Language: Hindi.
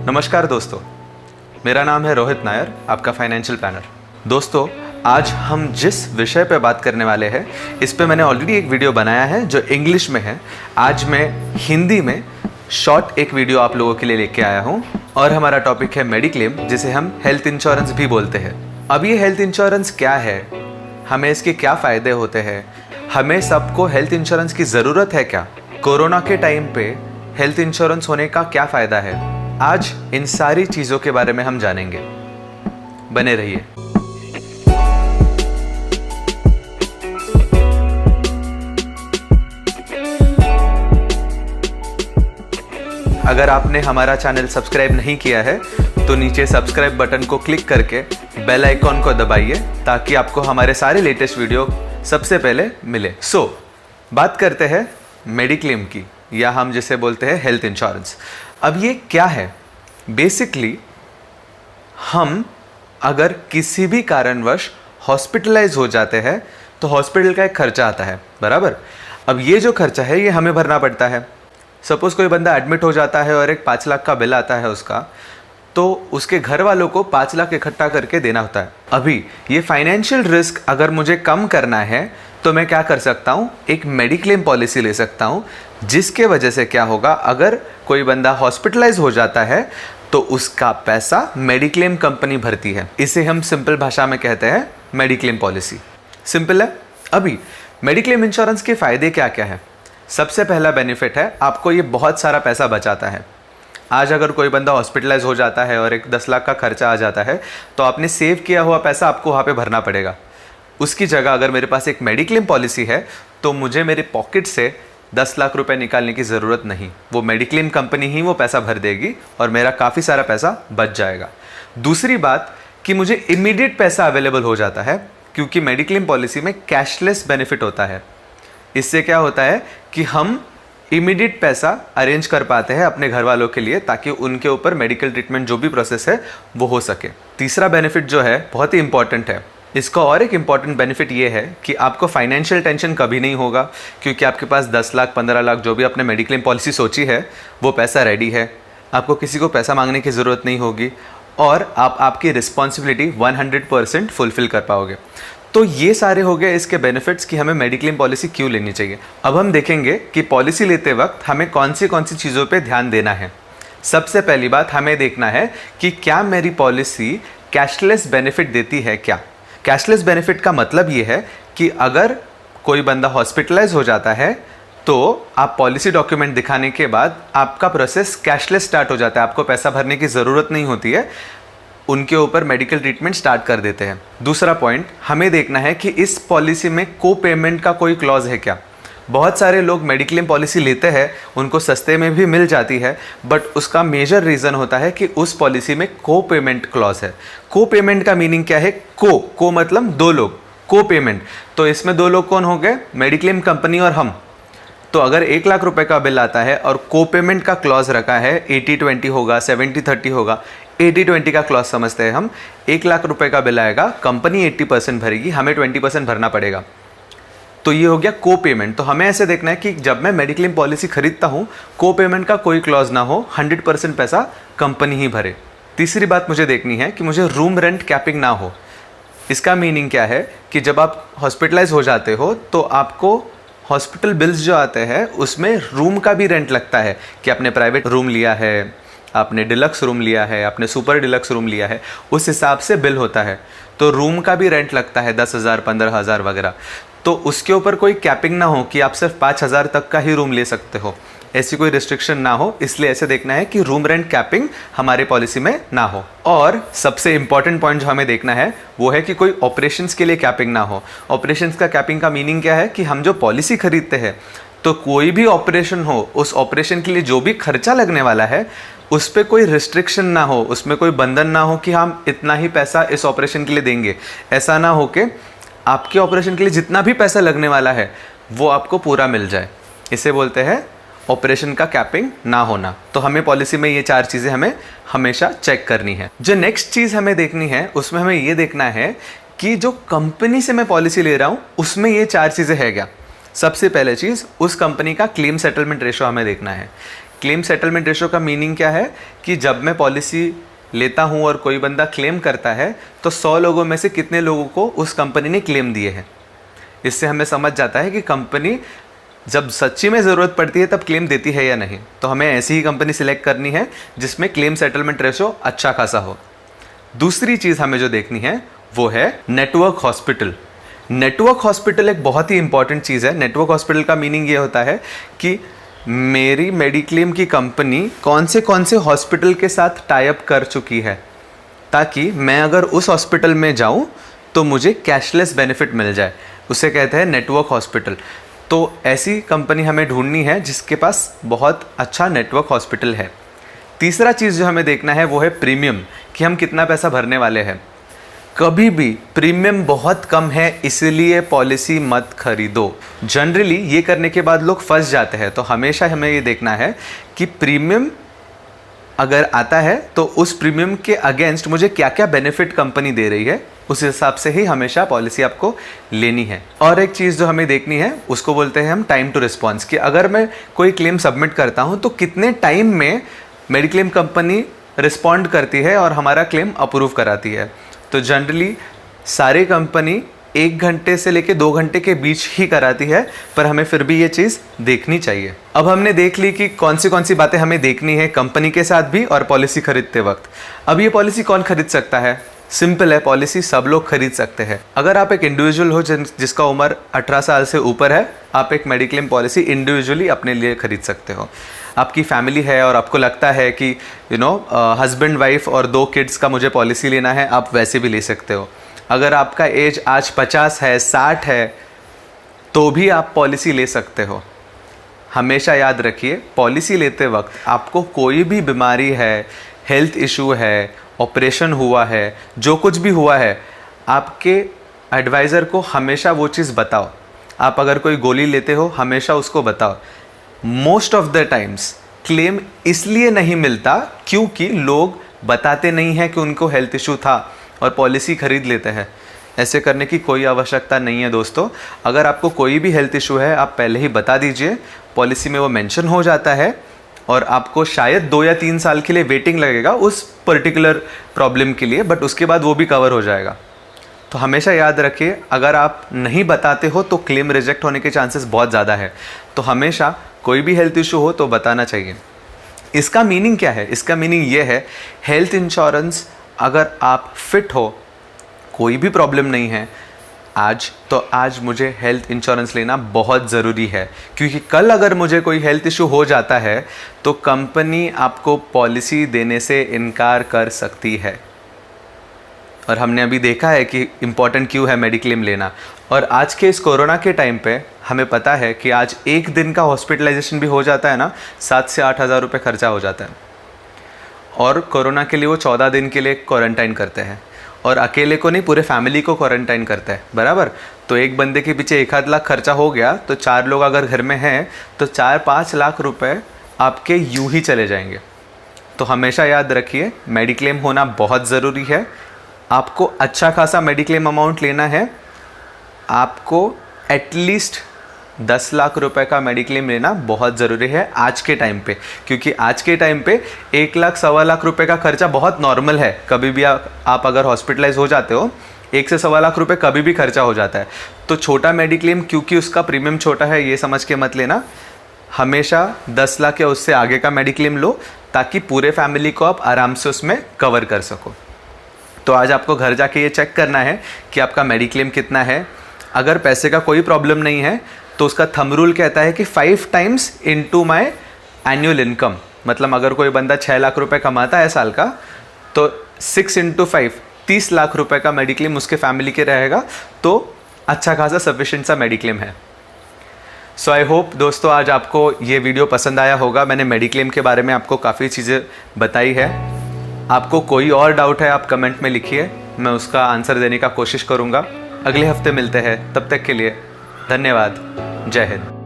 नमस्कार दोस्तों, मेरा नाम है रोहित नायर, आपका फाइनेंशियल प्लानर। दोस्तों, आज हम जिस विषय पे बात करने वाले हैं इस पे मैंने ऑलरेडी एक वीडियो बनाया है जो इंग्लिश में है। आज मैं हिंदी में शॉर्ट एक वीडियो आप लोगों के लिए लेके आया हूँ और हमारा टॉपिक है मेडिक्लेम, जिसे हम हेल्थ इंश्योरेंस भी बोलते हैं। अब ये हेल्थ इंश्योरेंस क्या है, हमें इसके क्या फ़ायदे होते हैं, हमें सबको हेल्थ इंश्योरेंस की ज़रूरत है क्या, कोरोना के टाइम पे हेल्थ इंश्योरेंस होने का क्या फ़ायदा है, आज इन सारी चीज़ों के बारे में हम जानेंगे। बने रहिए। अगर आपने हमारा चैनल सब्सक्राइब नहीं किया है तो नीचे सब्सक्राइब बटन को क्लिक करके बेल आइकॉन को दबाइए ताकि आपको हमारे सारे लेटेस्ट वीडियो सबसे पहले मिले। बात करते हैं मेडिक्लेम की, या हम जिसे बोलते हैं हेल्थ इंश्योरेंस। अब ये क्या है? बेसिकली हम अगर किसी भी कारणवश हॉस्पिटलाइज हो जाते हैं तो हॉस्पिटल का एक खर्चा आता है, बराबर। अब ये जो खर्चा है ये हमें भरना पड़ता है। सपोज कोई बंदा एडमिट हो जाता है और एक 5 लाख का बिल आता है उसका, तो उसके घर वालों को 5 लाख इकट्ठा करके देना होता है। अभी ये फाइनेंशियल रिस्क अगर मुझे कम करना है तो मैं क्या कर सकता हूँ, एक मेडिक्लेम पॉलिसी ले सकता हूँ, जिसके वजह से क्या होगा, अगर कोई बंदा हॉस्पिटलाइज हो जाता है तो उसका पैसा मेडिक्लेम कंपनी भरती है। इसे हम सिंपल भाषा में कहते हैं मेडिक्लेम पॉलिसी। सिंपल है। अभी मेडिक्लेम इंश्योरेंस के फ़ायदे क्या क्या है? सबसे पहला बेनिफिट है, आपको ये बहुत सारा पैसा बचाता है। आज अगर कोई बंदा हॉस्पिटलाइज हो जाता है और एक 10 लाख का खर्चा आ जाता है तो आपने सेव किया हुआ पैसा आपको वहाँ पे भरना पड़ेगा। उसकी जगह अगर मेरे पास एक मेडिक्लेम पॉलिसी है तो मुझे मेरे पॉकेट से 10 लाख रुपए निकालने की ज़रूरत नहीं, वो मेडिक्लेम कंपनी ही वो पैसा भर देगी और मेरा काफ़ी सारा पैसा बच जाएगा। दूसरी बात कि मुझे इमीडिएट पैसा अवेलेबल हो जाता है, क्योंकि मेडिक्लेम पॉलिसी में कैशलेस बेनिफिट होता है। इससे क्या होता है कि हम इमीडिएट पैसा अरेंज कर पाते हैं अपने घर वालों के लिए, ताकि उनके ऊपर मेडिकल ट्रीटमेंट जो भी प्रोसेस है वो हो सके। तीसरा बेनिफिट जो है बहुत ही इंपॉर्टेंट है। इसका और एक इम्पॉर्टेंट बेनिफिट ये है कि आपको फाइनेंशियल टेंशन कभी नहीं होगा, क्योंकि आपके पास 10 लाख 15 लाख जो भी आपने मेडिक्लेम पॉलिसी सोची है वो पैसा रेडी है। आपको किसी को पैसा मांगने की ज़रूरत नहीं होगी और आप आपकी रिस्पॉन्सिबिलिटी 100% फुलफिल कर पाओगे। तो ये सारे हो गए इसके बेनिफिट्स कि हमें मेडिक्लेम पॉलिसी क्यों लेनी चाहिए। अब हम देखेंगे कि पॉलिसी लेते वक्त हमें कौन सी चीज़ों पे ध्यान देना है। सबसे पहली बात हमें देखना है कि क्या मेरी पॉलिसी कैशलेस बेनिफिट देती है क्या। कैशलेस बेनिफिट का मतलब ये है कि अगर कोई बंदा हॉस्पिटलाइज हो जाता है तो आप पॉलिसी डॉक्यूमेंट दिखाने के बाद आपका प्रोसेस कैशलेस स्टार्ट हो जाता है, आपको पैसा भरने की ज़रूरत नहीं होती है, उनके ऊपर मेडिकल ट्रीटमेंट स्टार्ट कर देते हैं। दूसरा पॉइंट हमें देखना है कि इस पॉलिसी में को पेमेंट का कोई क्लॉज है क्या। बहुत सारे लोग मेडिक्लेम पॉलिसी लेते हैं, उनको सस्ते में भी मिल जाती है, बट उसका मेजर रीज़न होता है कि उस पॉलिसी में को पेमेंट क्लॉज है। को पेमेंट का मीनिंग क्या है? को मतलब 2 लोग, को पेमेंट। तो इसमें 2 लोग कौन हो गए? मेडिक्लेम कंपनी और हम। तो अगर 1 लाख रुपए का बिल आता है और को पेमेंट का क्लॉज रखा है, 80-20 होगा, 70-30 होगा, 80-20 का क्लॉज समझते हैं हम। 1 लाख रुपए का बिल आएगा, कंपनी 80% भरेगी, हमें 20% भरना पड़ेगा। तो ये हो गया को पेमेंट। तो हमें ऐसे देखना है कि जब मैं मेडिक्लेम पॉलिसी खरीदता हूँ को पेमेंट का कोई क्लॉज ना हो, 100% पैसा कंपनी ही भरे। तीसरी बात मुझे देखनी है कि मुझे रूम रेंट कैपिंग ना हो। इसका मीनिंग क्या है कि जब आप हॉस्पिटलाइज हो जाते हो तो आपको हॉस्पिटल बिल्स जो आते हैं उसमें रूम का भी रेंट लगता है, कि आपने प्राइवेट रूम लिया है, आपने डिलक्स रूम लिया है, आपने सुपर डिलक्स रूम लिया है, उस हिसाब से बिल होता है। तो रूम का भी रेंट लगता है 10,000 15,000 वगैरह। तो उसके ऊपर कोई कैपिंग ना हो कि आप सिर्फ 5,000 तक का ही रूम ले सकते हो, ऐसी कोई रिस्ट्रिक्शन ना हो। इसलिए ऐसे देखना है कि रूम रेंट कैपिंग हमारे पॉलिसी में ना हो। और सबसे इंपॉर्टेंट पॉइंट जो हमें देखना है वो है कि कोई ऑपरेशंस के लिए कैपिंग ना हो। ऑपरेशंस का कैपिंग का मीनिंग क्या है कि हम जो पॉलिसी खरीदते हैं तो कोई भी ऑपरेशन हो, उस ऑपरेशन के लिए जो भी खर्चा लगने वाला है उस पर कोई रिस्ट्रिक्शन ना हो, उसमें कोई बंधन ना हो कि हम इतना ही पैसा इस ऑपरेशन के लिए देंगे। ऐसा ना हो कि आपके ऑपरेशन के लिए जितना भी पैसा लगने वाला है वो आपको पूरा मिल जाए। इसे बोलते हैं ऑपरेशन का कैपिंग ना होना। तो हमें पॉलिसी में ये 4 चीज़ें हमें हमेशा चेक करनी है। जो नेक्स्ट चीज़ हमें देखनी है उसमें हमें ये देखना है कि जो कंपनी से मैं पॉलिसी ले रहा हूँ उसमें ये 4 चीज़ें है क्या। सबसे पहले चीज़, उस कंपनी का क्लेम सेटलमेंट रेशो हमें देखना है क्लेम सेटलमेंट रेशो का मीनिंग क्या है कि जब मैं पॉलिसी लेता हूँ और कोई बंदा क्लेम करता है तो 100 लोगों में से कितने लोगों को उस कंपनी ने क्लेम दिए हैं। इससे हमें समझ जाता है कि कंपनी जब सच्ची में ज़रूरत पड़ती है तब क्लेम देती है या नहीं। तो हमें ऐसी ही कंपनी सिलेक्ट करनी है जिसमें क्लेम सेटलमेंट रेशो अच्छा खासा हो। दूसरी चीज़ हमें जो देखनी है वो है नेटवर्क हॉस्पिटल। नेटवर्क हॉस्पिटल एक बहुत ही इंपॉर्टेंट चीज़ है। नेटवर्क हॉस्पिटल का मीनिंग ये होता है कि मेरी मेडिक्लेम की कंपनी कौन से हॉस्पिटल के साथ टाई अप कर चुकी है, ताकि मैं अगर उस हॉस्पिटल में जाऊं तो मुझे कैशलेस बेनिफिट मिल जाए। उसे कहते हैं नेटवर्क हॉस्पिटल। तो ऐसी कंपनी हमें ढूंढनी है जिसके पास बहुत अच्छा नेटवर्क हॉस्पिटल है। तीसरा चीज़ जो हमें देखना है वो है प्रीमियम, कि हम कितना पैसा भरने वाले हैं। कभी भी प्रीमियम बहुत कम है इसलिए पॉलिसी मत खरीदो। जनरली ये करने के बाद लोग फंस जाते हैं। तो हमेशा हमें ये देखना है कि प्रीमियम अगर आता है तो उस प्रीमियम के अगेंस्ट मुझे क्या क्या बेनिफिट कंपनी दे रही है, उस हिसाब से ही हमेशा पॉलिसी आपको लेनी है। और एक चीज़ जो हमें देखनी है उसको बोलते हैं हम टाइम टू रिस्पॉन्स, कि अगर मैं कोई क्लेम सबमिट करता हूँ तो कितने टाइम में मेडिक्लेम कंपनी रिस्पॉन्ड करती है और हमारा क्लेम अप्रूव कराती है। तो जनरली सारी कंपनी 1 घंटे से लेके 2 घंटे के बीच ही कराती है, पर हमें फिर भी ये चीज़ देखनी चाहिए। अब हमने देख ली कि कौन सी बातें हमें देखनी है कंपनी के साथ भी और पॉलिसी खरीदते वक्त। अब ये पॉलिसी कौन खरीद सकता है? सिंपल है, पॉलिसी सब लोग खरीद सकते हैं। अगर आप एक इंडिविजुअल हो जिसका उम्र 18 साल से ऊपर है, आप एक मेडिक्लेम पॉलिसी इंडिविजुअली अपने लिए खरीद सकते हो। आपकी फैमिली है और आपको लगता है कि हस्बैंड वाइफ और 2 किड्स का मुझे पॉलिसी लेना है, आप वैसे भी ले सकते हो। अगर आपका एज आज 50 है, 60 है, तो भी आप पॉलिसी ले सकते हो। हमेशा याद रखिए, पॉलिसी लेते वक्त आपको कोई भी बीमारी है, हेल्थ इशू है, ऑपरेशन हुआ है, जो कुछ भी हुआ है, आपके एडवाइज़र को हमेशा वो चीज़ बताओ। आप अगर कोई गोली लेते हो हमेशा उसको बताओ। Most of the times claim इसलिए नहीं मिलता क्योंकि लोग बताते नहीं हैं कि उनको हेल्थ इशू था और पॉलिसी खरीद लेते हैं। ऐसे करने की कोई आवश्यकता नहीं है दोस्तों। अगर आपको कोई भी हेल्थ इशू है आप पहले ही बता दीजिए, पॉलिसी में वो मेंशन हो जाता है और आपको शायद 2 या 3 साल के लिए वेटिंग लगेगा उस पर्टिकुलर प्रॉब्लम के लिए, बट उसके बाद वो भी कवर हो जाएगा। तो हमेशा याद रखिए, अगर आप नहीं बताते हो तो क्लेम रिजेक्ट होने के चांसेस बहुत ज़्यादा है। तो हमेशा कोई भी हेल्थ इशू हो तो बताना चाहिए। इसका मीनिंग क्या है? इसका मीनिंग ये है, हेल्थ इंश्योरेंस अगर आप फिट हो, कोई भी प्रॉब्लम नहीं है आज मुझे हेल्थ इंश्योरेंस लेना बहुत ज़रूरी है, क्योंकि कल अगर मुझे कोई हेल्थ इशू हो जाता है तो कंपनी आपको पॉलिसी देने से इनकार कर सकती है। और हमने अभी देखा है कि इम्पॉर्टेंट क्यों है मेडिक्लेम लेना। और आज के इस कोरोना के टाइम पे हमें पता है कि आज 1 दिन का हॉस्पिटलाइजेशन भी हो जाता है ना, 7 से 8 हज़ार रुपये खर्चा हो जाता है। और कोरोना के लिए वो 14 दिन के लिए क्वारंटाइन करते हैं, और अकेले को नहीं, पूरे फैमिली को क्वारंटाइन करते हैं, बराबर। तो एक बंदे के पीछे 1-8 लाख खर्चा हो गया, तो 4 लोग अगर घर में हैं तो 4-5 लाख रुपए आपके यूं ही चले जाएंगे। तो हमेशा याद रखिए, मेडिक्लेम होना बहुत ज़रूरी है। आपको अच्छा खासा मेडिक्लेम अमाउंट लेना है, आपको एटलीस्ट 10 लाख रुपए का मेडिक्लेम लेना बहुत ज़रूरी है आज के टाइम पे, क्योंकि आज के टाइम पे 1 लाख 1.25 लाख रुपए का खर्चा बहुत नॉर्मल है। कभी भी आप अगर हॉस्पिटलाइज हो जाते हो 1 से 1.25 लाख रुपए कभी भी खर्चा हो जाता है। तो छोटा मेडिक्लेम क्योंकि उसका प्रीमियम छोटा है ये समझ के मत लेना, हमेशा 10 लाख या उससे आगे का मेडिक्लेम लो, ताकि पूरे फैमिली को आप आराम से उसमें कवर कर सको। तो आज आपको घर जाके ये चेक करना है कि आपका मेडिक्लेम कितना है। अगर पैसे का कोई प्रॉब्लम नहीं है तो उसका थंब रूल कहता है कि 5 times into my annual income, मतलब अगर कोई बंदा 6 लाख रुपए कमाता है साल का, तो 6 × 5 30 लाख रुपए का मेडिक्लेम उसके फैमिली के रहेगा। तो अच्छा खासा सफिशिएंट सा मेडिक्लेम है। सो आई होप दोस्तों आज आपको ये वीडियो पसंद आया होगा। मैंने मेडिक्लेम के बारे में आपको काफ़ी चीज़ें बताई है। आपको कोई और डाउट है आप कमेंट में लिखिए, मैं उसका आंसर देने का कोशिश करूँगा। अगले हफ्ते मिलते हैं, तब तक के लिए धन्यवाद। जय हिंद।